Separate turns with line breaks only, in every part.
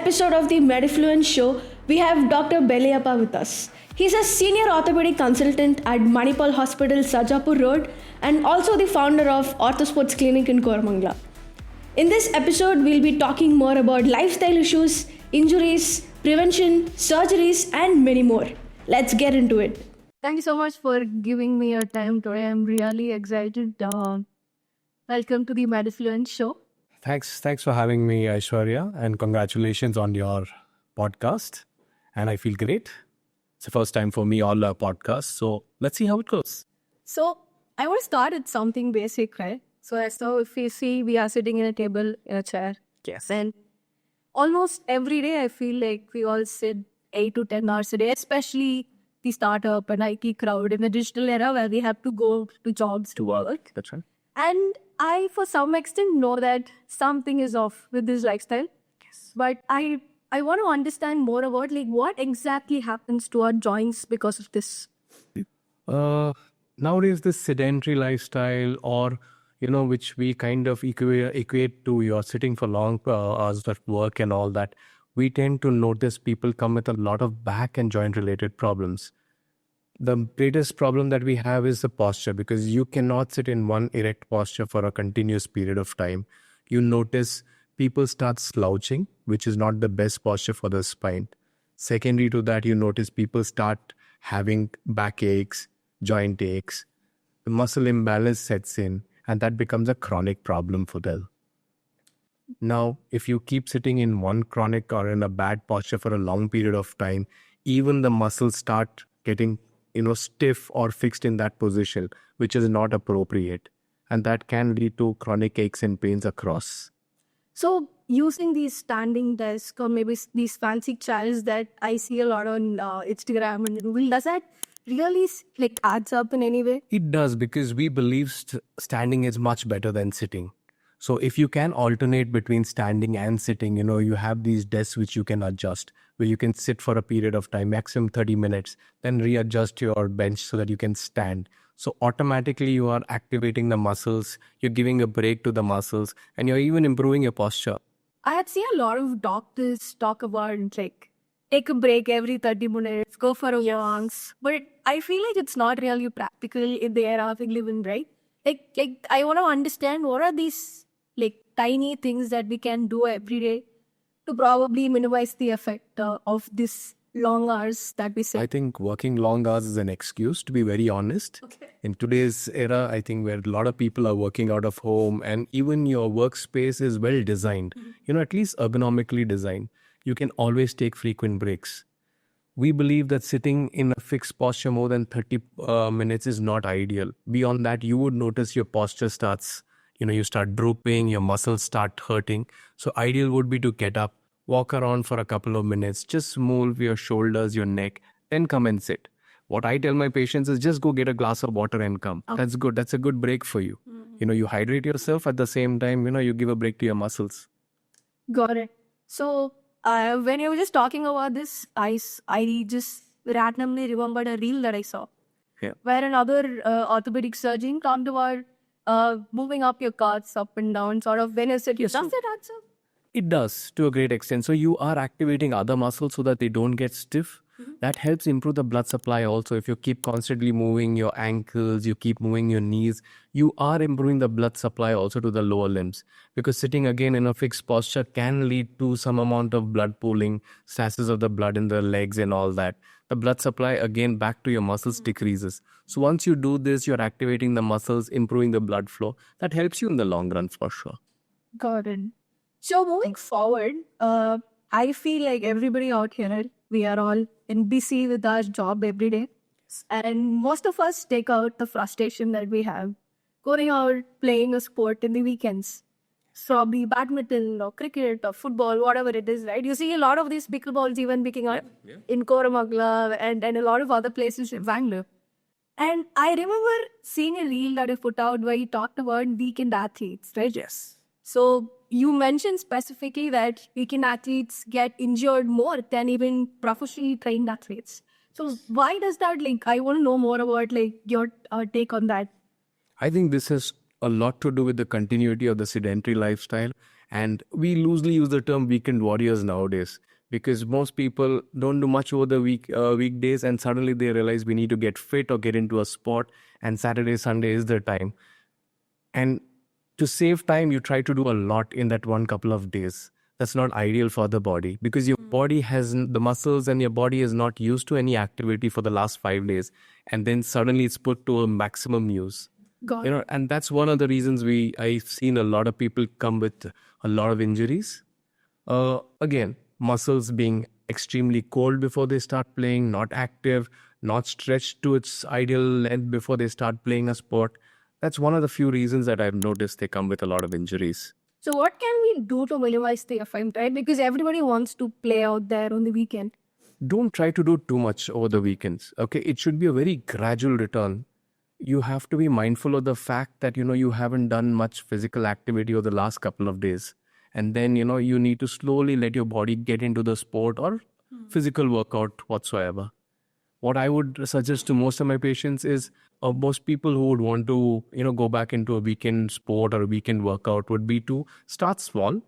episode of the Medifluence Show, we have Dr. Belliappa with us. He's a senior orthopedic consultant at Manipal Hospital, Sarjapur Road, and also the founder of OrthoSports Clinic in Koramangala. In this episode, we'll be talking more about lifestyle issues, injuries, prevention, surgeries, and many more. Let's get into it. Thank you so much for giving me your time today. I'm really excited. Welcome to the Medifluence Show.
Thanks for having me, Aishwarya, and congratulations on your podcast. And I feel great. It's the first time for me all our podcasts, so let's see how it goes.
So I want to start with something basic, right? So if you see, we are sitting in a table, in a chair.
Yes.
And almost every day, I feel like we all sit 8 to 10 hours a day, especially the startup and IT crowd in the digital era where we have to go to jobs to work.
That's right.
And I, for some extent, know that something is off with this lifestyle.
Yes.
But I want to understand more about what exactly happens to our joints because of this.
Nowadays, this sedentary lifestyle, or which we kind of equate to you're sitting for long hours at work and all that, we tend to notice people come with a lot of back and joint related problems. The greatest problem that we have is the posture, because you cannot sit in one erect posture for a continuous period of time. You notice people start slouching, which is not the best posture for the spine. Secondary to that, you notice people start having back aches, joint aches. The muscle imbalance sets in, and that becomes a chronic problem for them. Now, if you keep sitting in one chronic or in a bad posture for a long period of time, even the muscles start getting stiff or fixed in that position, which is not appropriate. And that can lead to chronic aches and pains across.
So using these standing desks or maybe these fancy chairs that I see a lot on Instagram and Google, does that really adds up in any way?
It does, because we believe standing is much better than sitting. So if you can alternate between standing and sitting, you have these desks which you can adjust, where you can sit for a period of time, maximum 30 minutes, then readjust your bench so that you can stand. So automatically you are activating the muscles, you're giving a break to the muscles, and you're even improving your posture.
I had seen a lot of doctors talk about take a break every 30 minutes, go for a walk. But I feel like it's not really practical in the era we live in, right? I want to understand what are these tiny things that we can do every day to probably minimize the effect of this long hours that we sit.
I think working long hours is an excuse, to be very honest.
Okay.
In today's era, I think where a lot of people are working out of home, and even your workspace is well designed, at least ergonomically designed, you can always take frequent breaks. We believe that sitting in a fixed posture more than 30 minutes is not ideal. Beyond that, you would notice your posture starts, you start drooping, your muscles start hurting. So ideal would be to get up, walk around for a couple of minutes, just move your shoulders, your neck, then come and sit. What I tell my patients is just go get a glass of water and come. Okay. That's good. That's a good break for you. Mm-hmm. You hydrate yourself at the same time, you give a break to your muscles.
Got it. So when you were just talking about this, I just randomly remembered a reel that I saw.
Yeah.
Where another orthopedic surgeon talked about moving up your calves up and down, sort of when you sit.
Yes,
does that answer?
It does, to a great extent. So you are activating other muscles so that they don't get stiff. Mm-hmm. That helps improve the blood supply also. If you keep constantly moving your ankles, you keep moving your knees, you are improving the blood supply also to the lower limbs. Because sitting again in a fixed posture can lead to some amount of blood pooling, stasis of the blood in the legs and all that. The blood supply again back to your muscles decreases. So once you do this, you're activating the muscles, improving the blood flow. That helps you in the long run for sure.
Got it. So moving forward, I feel like everybody out here, we are all busy with our job every day. And most of us take out the frustration that we have going out, playing a sport in the weekends. Probably badminton or cricket or football, whatever it is, right? You see a lot of these pickleballs even picking up in Koramangala and a lot of other places in Bangalore. And I remember seeing a reel that you put out where you talked about weekend athletes, right?
Yes.
So you mentioned specifically that weekend athletes get injured more than even professionally trained athletes. So why does that I want to know more about your take on that.
I think this has a lot to do with the continuity of the sedentary lifestyle And we loosely use the term weekend warriors nowadays because most people don't do much over the weekdays, and suddenly they realize we need to get fit or get into a sport, and Saturday, Sunday is the time. And to save time, you try to do a lot in that one couple of days. That's not ideal for the body because your body has the muscles and your body is not used to any activity for the last 5 days. And then suddenly it's put to a maximum use.
Got it.
And that's one of the reasons I've seen a lot of people come with a lot of injuries. Again, muscles being extremely cold before they start playing, not active, not stretched to its ideal length before they start playing a sport. That's one of the few reasons that I've noticed they come with a lot of injuries.
So what can we do to minimize the effect, right? Because everybody wants to play out there on the weekend.
Don't try to do too much over the weekends. Okay, it should be a very gradual return. You have to be mindful of the fact that you haven't done much physical activity over the last couple of days, and then you need to slowly let your body get into the sport or physical workout whatsoever. What I would suggest to most of my patients is most people who would want to go back into a weekend sport or a weekend workout would be to start small,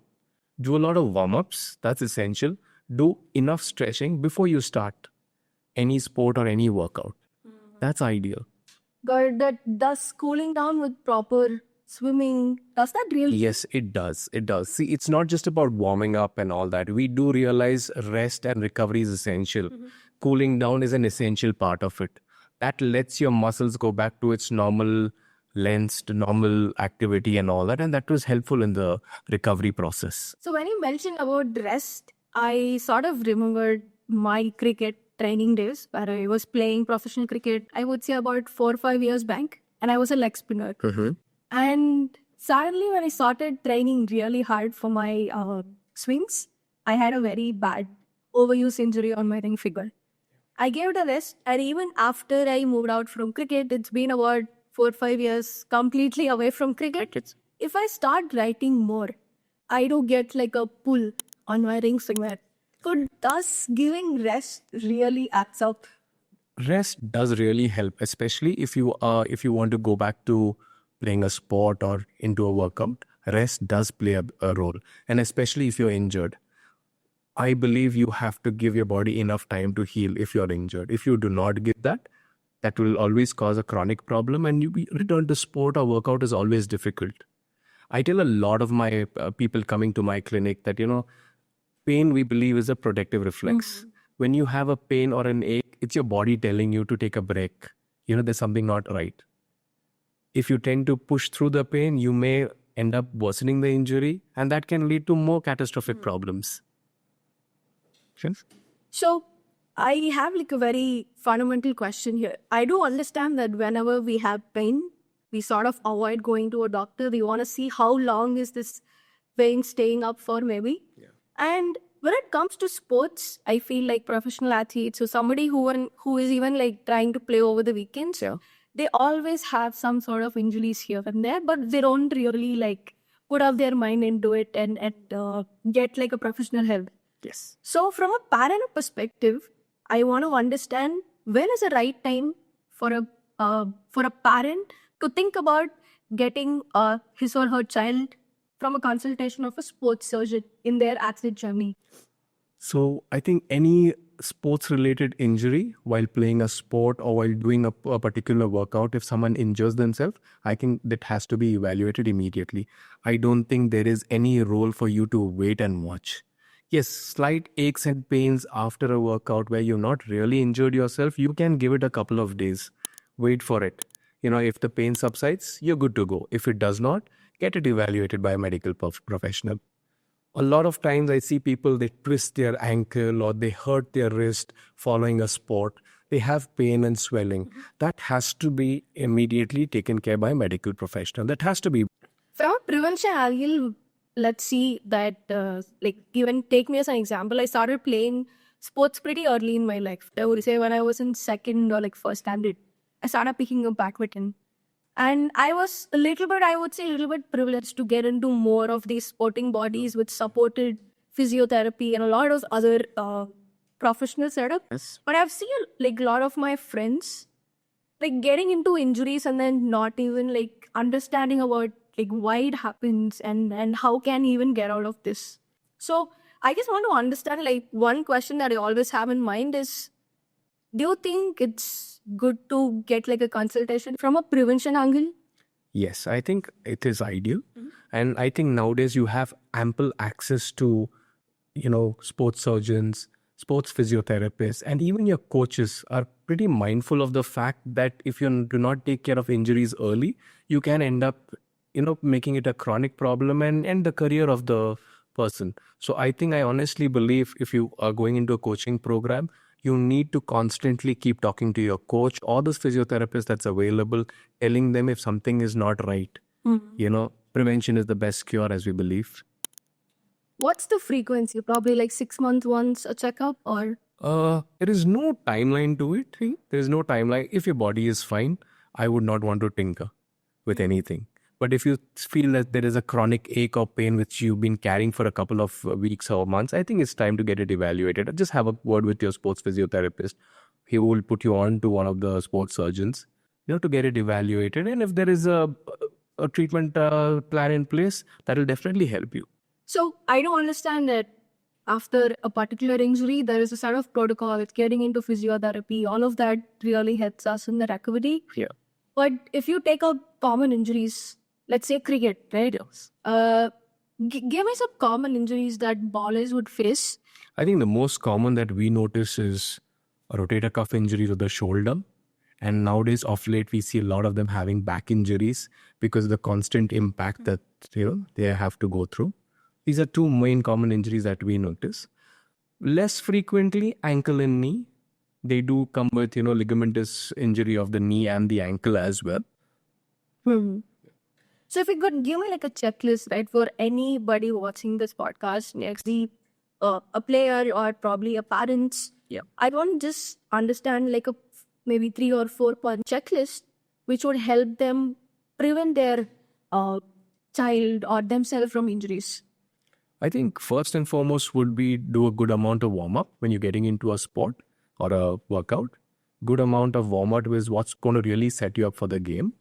do a lot of warm-ups. That's essential. Do enough stretching before you start any sport or any workout. That's ideal.
But that does cooling down with proper swimming, does that really?
Yes, it does. It does. See, it's not just about warming up and all that. We do realize rest and recovery is essential. Cooling down is an essential part of it. That lets your muscles go back to its normal lengths, to normal activity and all that. And that was helpful in the recovery process.
So when you mentioned about rest, I sort of remembered my cricket training days where I was playing professional cricket, I would say about 4 or 5 years back, and I was a leg spinner. And suddenly when I started training really hard for my swings, I had a very bad overuse injury on my ring finger. I gave it a rest, and even after I moved out from cricket, it's been about 4 or 5 years completely away from cricket. If I start writing more, I do get like a pull on my ring finger. So does giving rest really adds up?
Rest does really help, especially if you want to go back to playing a sport or into a workout. Rest does play a role, and especially if you're injured. I believe you have to give your body enough time to heal if you're injured. If you do not give that, that will always cause a chronic problem, and you return to sport or workout is always difficult. I tell a lot of my people coming to my clinic that, pain, we believe, is a protective reflex. When you have a pain or an ache, it's your body telling you to take a break. There's something not right. If you tend to push through the pain, you may end up worsening the injury, and that can lead to more catastrophic problems.
So I have like a very fundamental question here. I do understand that whenever we have pain, we sort of avoid going to a doctor. We want to see how long is this pain staying up for maybe. And when it comes to sports, I feel like professional athletes or somebody who is even like trying to play over the weekends, they always have some sort of injuries here and there, but they don't really like put up their mind into it and get like a professional help.
Yes.
So from a parent perspective, I want to understand when is the right time for a parent to think about getting his or her child from a consultation of a sports surgeon in their athlete journey.
So I think any sports-related injury while playing a sport or while doing a particular workout, if someone injures themselves, I think that has to be evaluated immediately. I don't think there is any role for you to wait and watch. Yes, slight aches and pains after a workout where you've not really injured yourself, you can give it a couple of days. Wait for it. If the pain subsides, you're good to go. If it does not, get it evaluated by a medical professional. A lot of times I see people, they twist their ankle or they hurt their wrist following a sport. They have pain and swelling. That has to be immediately taken care by a medical professional. That has to be.
From a prevention angle, let's see that, even take me as an example. I started playing sports pretty early in my life. I would say when I was in second or first standard, I started picking up badminton. And I was a little bit privileged to get into more of these sporting bodies which supported physiotherapy and a lot of other professional setup.
Yes.
But I've seen a lot of my friends getting into injuries and then not even understanding about Like why it happens and how can you even get out of this? So I just want to understand, like, one question that I always have in mind is, do you think it's good to get like a consultation from a prevention angle?
Yes, I think it is ideal. And I think nowadays you have ample access to, sports surgeons, sports physiotherapists, and even your coaches are pretty mindful of the fact that if you do not take care of injuries early, you can end up, making it a chronic problem and end the career of the person. So I honestly believe if you are going into a coaching program, you need to constantly keep talking to your coach or this physiotherapist that's available, telling them if something is not right. Prevention is the best cure, as we believe.
What's the frequency? Probably like 6 months once a checkup, or
There is no timeline to it. There is no timeline. If your body is fine, I would not want to tinker with anything. But if you feel that there is a chronic ache or pain which you've been carrying for a couple of weeks or months, I think it's time to get it evaluated. Just have a word with your sports physiotherapist. He will put you on to one of the sports surgeons, to get it evaluated. And if there is a treatment plan in place, that will definitely help you.
so I don't understand that after a particular injury, there is a sort of protocol. It's getting into physiotherapy. All of that really helps us in the recovery.
Yeah.
But if you take out common injuries, let's say cricket, right?
Yes.
Give me some common injuries that bowlers would face.
I think the most common that we notice is a rotator cuff injury to the shoulder. And nowadays, of late, we see a lot of them having back injuries because of the constant impact that they have to go through. These are two main common injuries that we notice. Less frequently, ankle and knee. They do come with, ligamentous injury of the knee and the ankle as well.
So if you could give me like a checklist, right, for anybody watching this podcast, next a player or probably a parents.
Yeah.
I want to just understand like a maybe 3 or 4 point checklist which would help them prevent their child or themselves from injuries.
I think first and foremost would be do a good amount of warm-up when you're getting into a sport or a workout. Good amount of warm-up is what's going to really set you up for the game.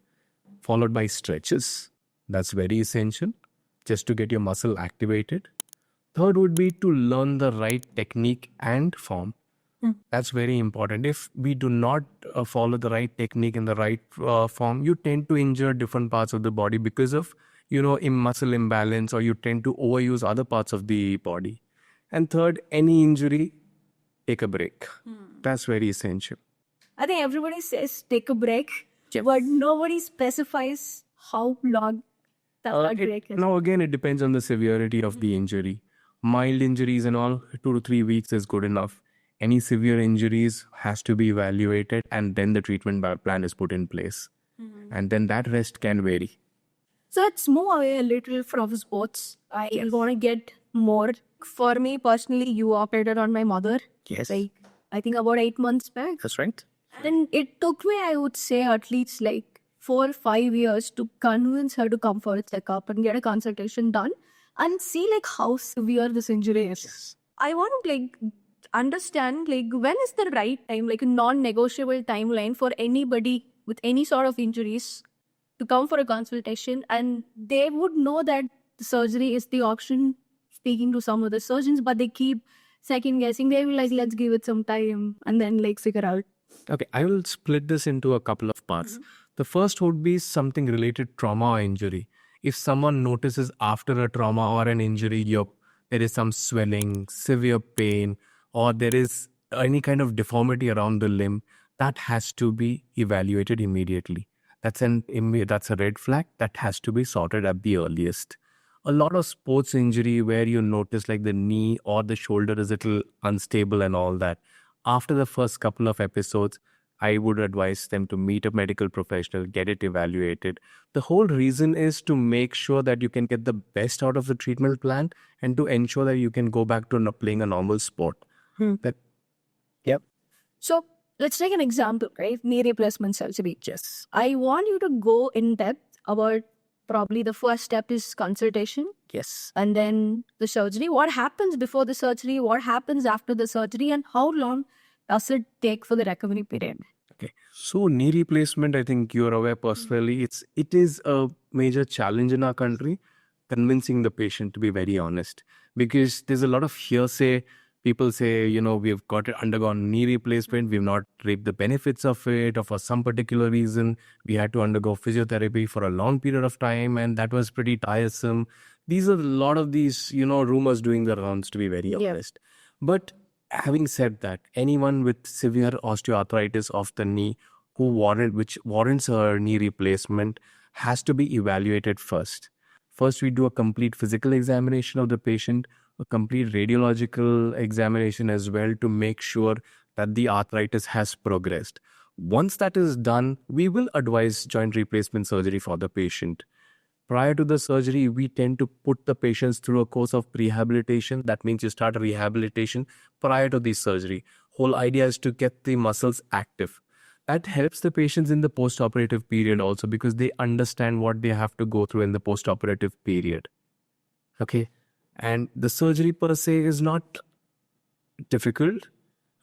Followed by stretches. That's very essential just to get your muscle activated. Third would be to learn the right technique and form. That's very important. If we do not follow the right technique and the right form, you tend to injure different parts of the body because of, muscle imbalance, or you tend to overuse other parts of the body. And third, any injury, take a break. That's very essential.
I think everybody says take a break, but nobody specifies how long that break is.
Now, again, it depends on the severity of the injury. Mild injuries and all, 2 to 3 weeks is good enough. Any severe injuries has to be evaluated, and then the treatment plan is put in place. And then that rest can vary.
So let's move away a little from sports. I want to get more. For me personally, you operated on my mother.
Yes.
Like, I think about 8 months back.
That's right.
And it took me, I would say, at least like 4 or 5 years to convince her to come for a checkup and get a consultation done and see like how severe this injury is.
Yes.
I want to like understand like when is the right time, like a non-negotiable timeline for anybody with any sort of injuries to come for a consultation, and they would know that the surgery is the option, speaking to some of the surgeons, but they keep second guessing. They will like, let's give it some time and then like figure out.
Okay, I will split this into a couple of parts. The first would be something related trauma or injury. If someone notices after a trauma or an injury, there is some swelling, severe pain, or there is any kind of deformity around the limb, that has to be evaluated immediately. That's a red flag that has to be sorted at the earliest. A lot of sports injury where you notice like the knee or the shoulder is a little unstable and all that. After the first couple of episodes, I would advise them to meet a medical professional, get it evaluated. The whole reason is to make sure that you can get the best out of the treatment plan and to ensure that you can go back to playing a normal sport. Yep.
So let's take an example, right? Knee replacement surgery.
Yes.
I want you to go in depth about probably the first step is consultation.
Yes.
And then the surgery. What happens before the surgery? What happens after the surgery? And how long does it take for the recovery period?
Okay. So knee replacement, I think you're aware personally, it is a major challenge in our country, convincing the patient, to be very honest, because there's a lot of hearsay. People say, we've got it undergone knee replacement, we've not reaped the benefits of it, or for some particular reason, we had to undergo physiotherapy for a long period of time, and that was pretty tiresome. These are a lot of these, rumors doing the rounds, to be very honest. But having said that, anyone with severe osteoarthritis of the knee which warrants a knee replacement has to be evaluated first. First, we do a complete physical examination of the patient, a complete radiological examination as well to make sure that the arthritis has progressed. Once that is done, we will advise joint replacement surgery for the patient. Prior to the surgery, we tend to put the patients through a course of rehabilitation. That means you start a rehabilitation prior to the surgery. Whole idea is to get the muscles active. That helps the patients in the post-operative period also, because they understand what they have to go through in the post-operative period. Okay. And the surgery per se is not difficult.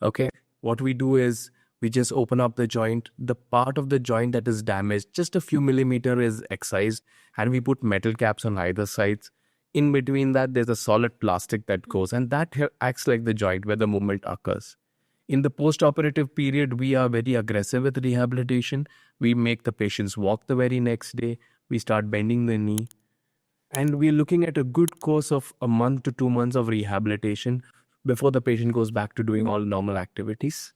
Okay. What we do is we just open up the joint. The part of the joint that is damaged, just a few millimeter, is excised, and we put metal caps on either sides. In between that, there's a solid plastic that goes, and that acts like the joint where the movement occurs. In the post-operative period, we are very aggressive with rehabilitation. We make the patients walk the very next day. We start bending the knee. And we're looking at a good course of a month to 2 months of rehabilitation before the patient goes back to doing all normal activities.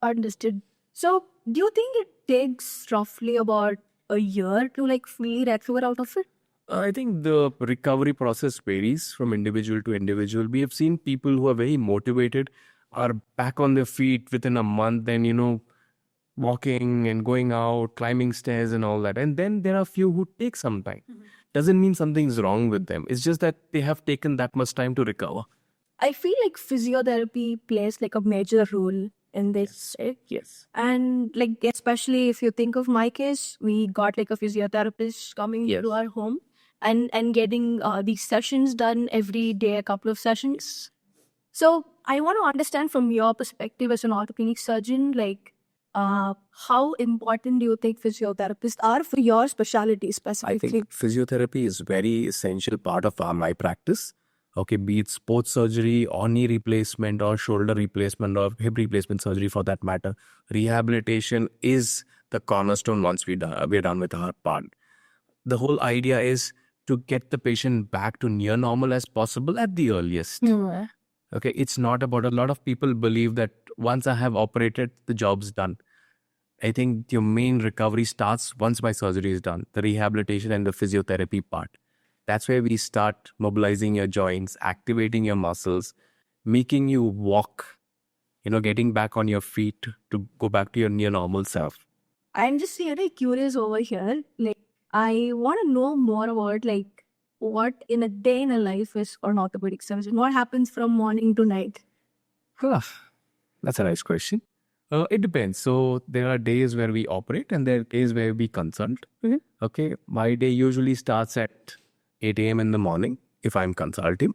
Understood. So, do you think it takes roughly about a year to fully recover out of it?
I think the recovery process varies from individual to individual. We have seen people who are very motivated are back on their feet within a month, and walking and going out, climbing stairs and all that. And then there are a few who take some time. Doesn't mean something's wrong with them. It's just that they have taken that much time to recover.
I feel like physiotherapy plays a major role in this, right?
Yes.
And especially if you think of my case, we got a physiotherapist coming to our home and getting these sessions done every day, a couple of sessions. So I want to understand from your perspective as an orthopedic surgeon, how important do you think physiotherapists are for your specialty specifically?
I think physiotherapy is very essential part of my practice. Okay, be it sports surgery or knee replacement or shoulder replacement or hip replacement surgery for that matter. Rehabilitation is the cornerstone once we're done with our part. The whole idea is to get the patient back to near normal as possible at the earliest. Okay, it's not about, a lot of people believe that once I have operated, the job's done. I think your main recovery starts once my surgery is done, the rehabilitation and the physiotherapy part. That's where we start mobilizing your joints, activating your muscles, making you walk, getting back on your feet to go back to your near normal self.
I'm just really curious over here. I want to know more about what in a day in a life is for an orthopedic surgeon. What happens from morning to night?
That's a nice question. It depends. So there are days where we operate and there are days where we consult. Okay, my day usually starts at 8 a.m. in the morning if I'm consulting.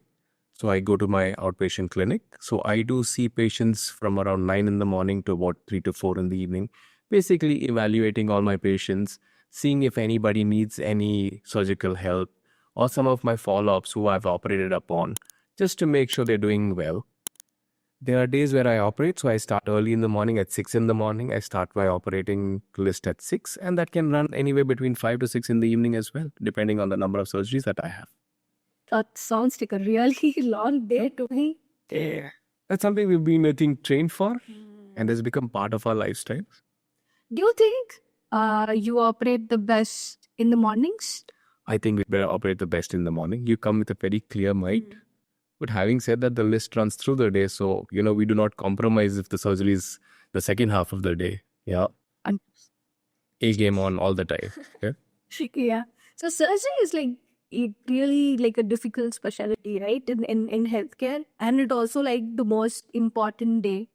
So I go to my outpatient clinic. So I do see patients from around 9 in the morning to about 3 to 4 in the evening, basically evaluating all my patients, seeing if anybody needs any surgical help or some of my follow-ups who I've operated upon, just to make sure they're doing well. There are days where I operate, so I start early in the morning at 6 in the morning. I start my operating list at 6, and that can run anywhere between 5 to 6 in the evening as well, depending on the number of surgeries that I have.
That sounds like a really long day to me.
Yeah. That's something we've been, I think, trained for, and has become part of our lifestyle.
Do you think you operate the best in the mornings?
I think we better operate the best in the morning. You come with a very clear mind. But having said that, the list runs through the day. So, we do not compromise if the surgery is the second half of the day. Yeah.
And
A game on all the time. Yeah.
yeah. So surgery is really a difficult specialty, right? In healthcare. And it also the most important day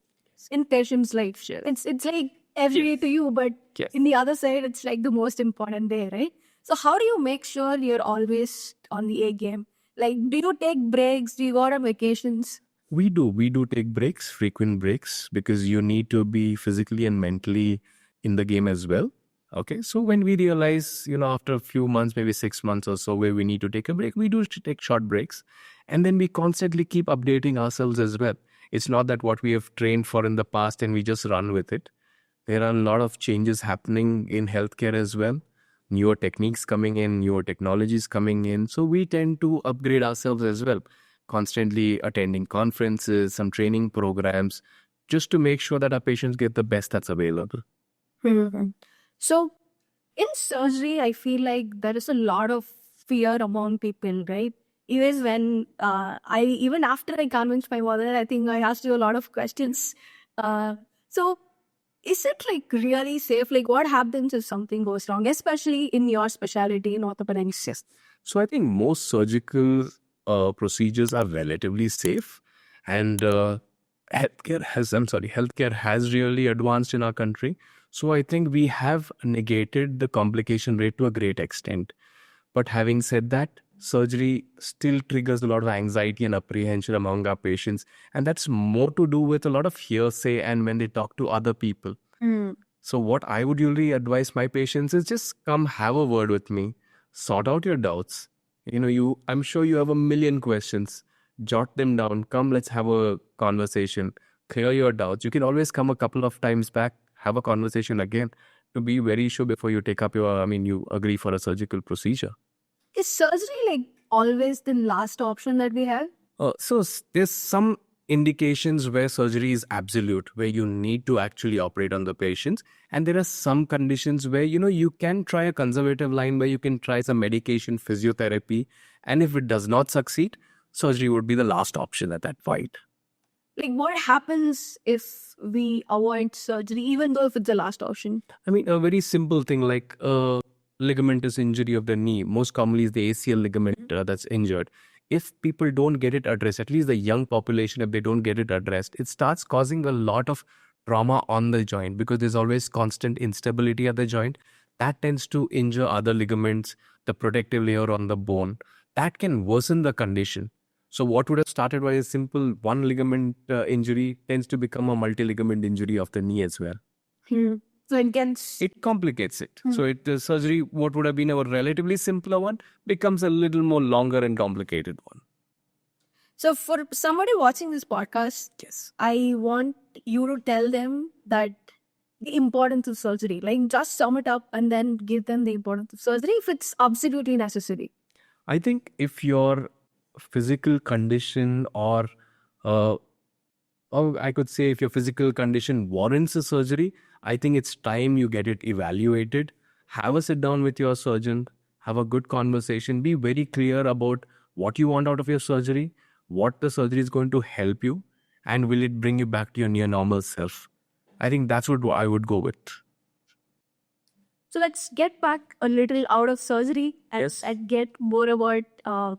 in patient's life. Sure. It's every day to you, but in the other side, it's the most important day, right? So how do you make sure you're always on the A game? Do you take breaks? Do you go on vacations?
We do take breaks, frequent breaks, because you need to be physically and mentally in the game as well. Okay, so when we realize, after a few months, maybe 6 months or so, where we need to take a break, we do take short breaks, and then we constantly keep updating ourselves as well. It's not that what we have trained for in the past and we just run with it. There are a lot of changes happening in healthcare as well. Newer techniques coming in, newer technologies coming in. So we tend to upgrade ourselves as well, constantly attending conferences, some training programs, just to make sure that our patients get the best that's available.
Mhm. So, in surgery, I feel like there is a lot of fear among people, right? Even after I convinced my mother, I think I asked you a lot of questions. So, is it like really safe? Like, what happens if something goes wrong, especially in your specialty in orthopedics?
Yes. So I think most surgical procedures are relatively safe, and healthcare has really advanced in our country. So I think we have negated the complication rate to a great extent. But having said that, surgery still triggers a lot of anxiety and apprehension among our patients, and that's more to do with a lot of hearsay and when they talk to other people. So what I would usually advise my patients is just come have a word with me, sort out your doubts. I'm sure you have a million questions. Jot them down. Come, let's have a conversation. Clear your doubts. You can always come a couple of times back, have a conversation again to be very sure before you take up you agree for a surgical procedure.
Is surgery like always the last option that we have?
There's some indications where surgery is absolute, where you need to actually operate on the patients. And there are some conditions where, you can try a conservative line where you can try some medication, physiotherapy. And if it does not succeed, surgery would be the last option at that point.
Like, what happens if we avoid surgery, even though if it's the last option?
I mean, a very simple thing like ligamentous injury of the knee, most commonly is the ACL ligament that's injured. If people don't get it addressed, at least the young population, if they don't get it addressed, it starts causing a lot of trauma on the joint because there's always constant instability at the joint. That tends to injure other ligaments, the protective layer on the bone. That can worsen the condition. So what would have started by a simple one ligament injury tends to become a multi-ligament injury of the knee as well.
So
it complicates it. So the surgery, what would have been a relatively simpler one, becomes a little more longer and complicated one.
So for somebody watching this podcast,
Yes,
I want you to tell them that the importance of surgery. Like, just sum it up and then give them the importance of surgery if it's absolutely necessary.
I think if your physical condition or I could say if your physical condition warrants a surgery, I think it's time you get it evaluated. Have a sit down with your surgeon, have a good conversation, be very clear about what you want out of your surgery, what the surgery is going to help you, and will it bring you back to your near normal self. I think that's what I would go with.
So let's get back a little out of surgery and get more about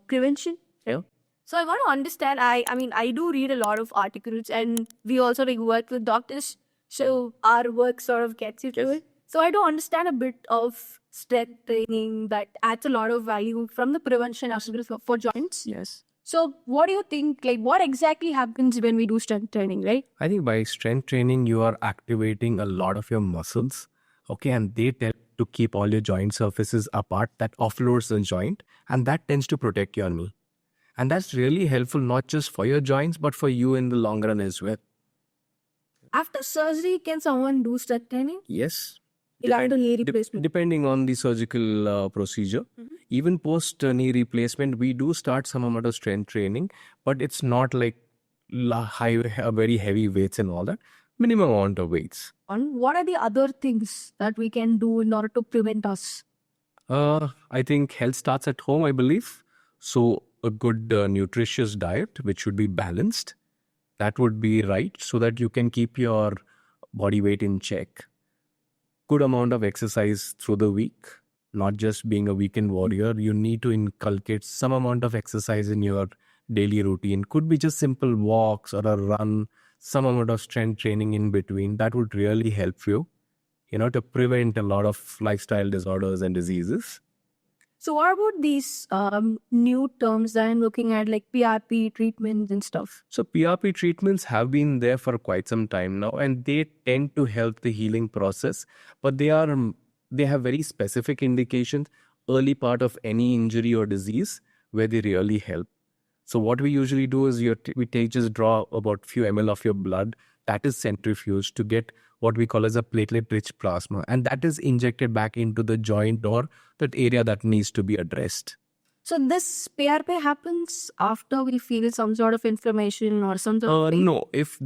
prevention.
Yeah.
So I want to understand. I do read a lot of articles, and we also like work with doctors. So our work sort of gets you to it. So I do understand a bit of strength training that adds a lot of value from the prevention aspect for joints.
Yes.
So what do you think? Like, what exactly happens when we do strength training, right?
I think by strength training, you are activating a lot of your muscles. Okay. And they tend to keep all your joint surfaces apart. That offloads the joint. And that tends to protect your knee. And that's really helpful, not just for your joints, but for you in the long run as well.
After surgery, can someone do strength training?
Yes.
Knee replacement.
Depending on the surgical procedure. Even post knee replacement, we do start some amount of strength training, but it's not like very heavy weights and all that. Minimum amount of weights.
And what are the other things that we can do in order to prevent us?
I think health starts at home, I believe. So a good nutritious diet, which should be balanced, that would be right so that you can keep your body weight in check. Good amount of exercise through the week, not just being a weekend warrior. You need to inculcate some amount of exercise in your daily routine. Could be just simple walks or a run, some amount of strength training in between. That would really help you, to prevent a lot of lifestyle disorders and diseases.
So what about these new terms that I'm looking at, like PRP treatments and stuff?
So PRP treatments have been there for quite some time now, and they tend to help the healing process, but they have very specific indications early part of any injury or disease where they really help. So what we usually do is just draw about few ml of your blood that is centrifuged to get what we call as a platelet-rich plasma, and that is injected back into the joint or that area that needs to be addressed.
So this PRP happens after we feel some sort of inflammation or some sort of pain?
No, if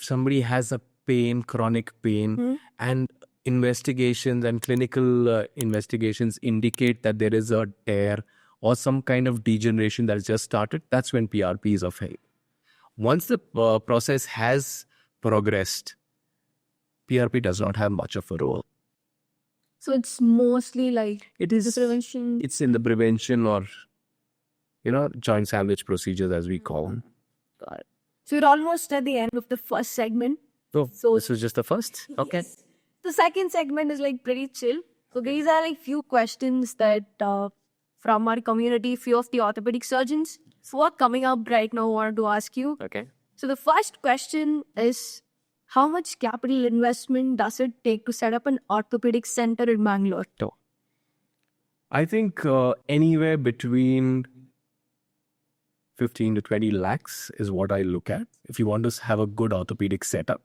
somebody has a pain, chronic pain, and investigations and clinical investigations indicate that there is a tear or some kind of degeneration that has just started, that's when PRP is of help. Once the process has progressed, PRP does not have much of a role.
So it's mostly like
It is
prevention.
It's in the prevention or joint salvage procedures as we call them.
Got it. So we're almost at the end of the first segment.
So this was just the first. Okay.
Yes. The second segment is like pretty chill. So these are like few questions that from our community, few of the orthopedic surgeons who are coming up right now wanted to ask you.
Okay.
So the first question is, how much capital investment does it take to set up an orthopedic center in Bangalore?
So, I think anywhere between 15 to 20 lakhs is what I look at if you want to have a good orthopedic setup.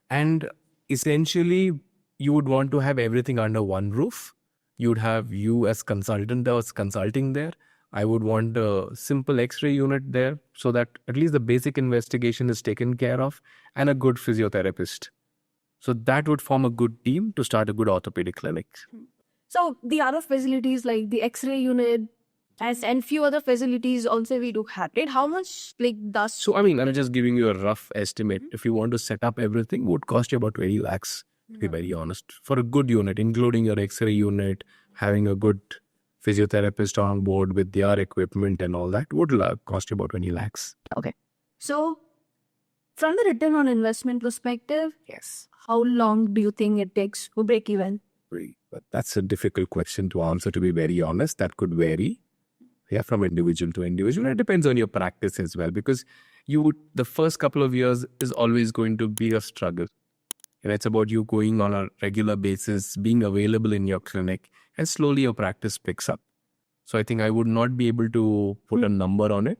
And essentially, you would want to have everything under one roof. You would have you as consultant that was consulting there. I would want a simple X-ray unit there so that at least the basic investigation is taken care of, and a good physiotherapist. So that would form a good team to start a good orthopedic clinic.
So the other facilities like the X-ray unit and few other facilities also we do have it. How much does...
So I'm just giving you a rough estimate. If you want to set up everything, would cost you about 20 lakhs, to be very honest. For a good unit, including your X-ray unit, having a good physiotherapist on board with their equipment and all that would cost you about 20 lakhs.
Okay. So from the return on investment perspective,
Yes.
how long do you think it takes to break even?
But that's a difficult question to answer, to be very honest. That could vary. Yeah, from individual to individual. It depends on your practice as well, because the first couple of years is always going to be a struggle. And it's about you going on a regular basis, being available in your clinic, and slowly your practice picks up. So I think I would not be able to put a number on it,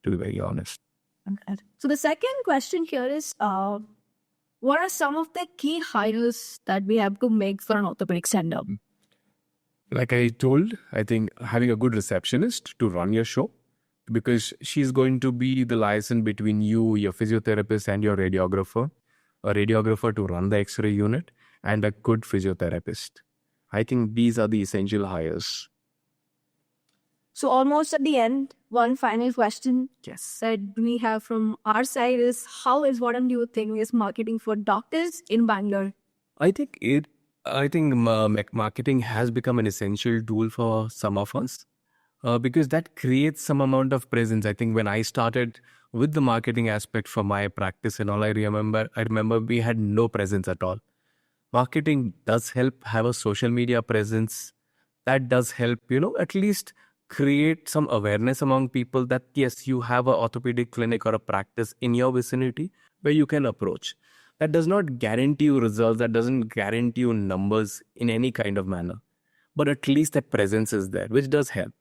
to be very honest.
Okay. So the second question here is, what are some of the key hires that we have to make for an orthopedic center?
Like I told, I think having a good receptionist to run your show, because she's going to be the liaison between you, your physiotherapist, and your radiographer. A radiographer to run the X-ray unit, and a good physiotherapist. I think these are the essential hires.
So almost at the end, one final question that we have from our side is, how important do you think is marketing for doctors in Bangalore?
I think marketing has become an essential tool for some of us because that creates some amount of presence. I think when I started with the marketing aspect for my practice and all, I remember we had no presence at all. Marketing does help have a social media presence. That does help, at least create some awareness among people that yes, you have an orthopedic clinic or a practice in your vicinity where you can approach. That does not guarantee you results. That doesn't guarantee you numbers in any kind of manner. But at least that presence is there, which does help.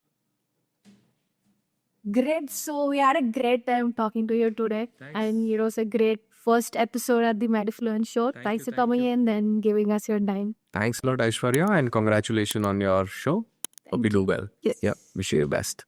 Great. So we had a great time talking to you today.
Thanks.
And it was a great first episode at the Medifluence Show. Thanks for coming in and giving us your time.
Thanks a lot, Aishwarya, and congratulations on your show. Hope you do well.
Yes.
Yeah, wish you the best.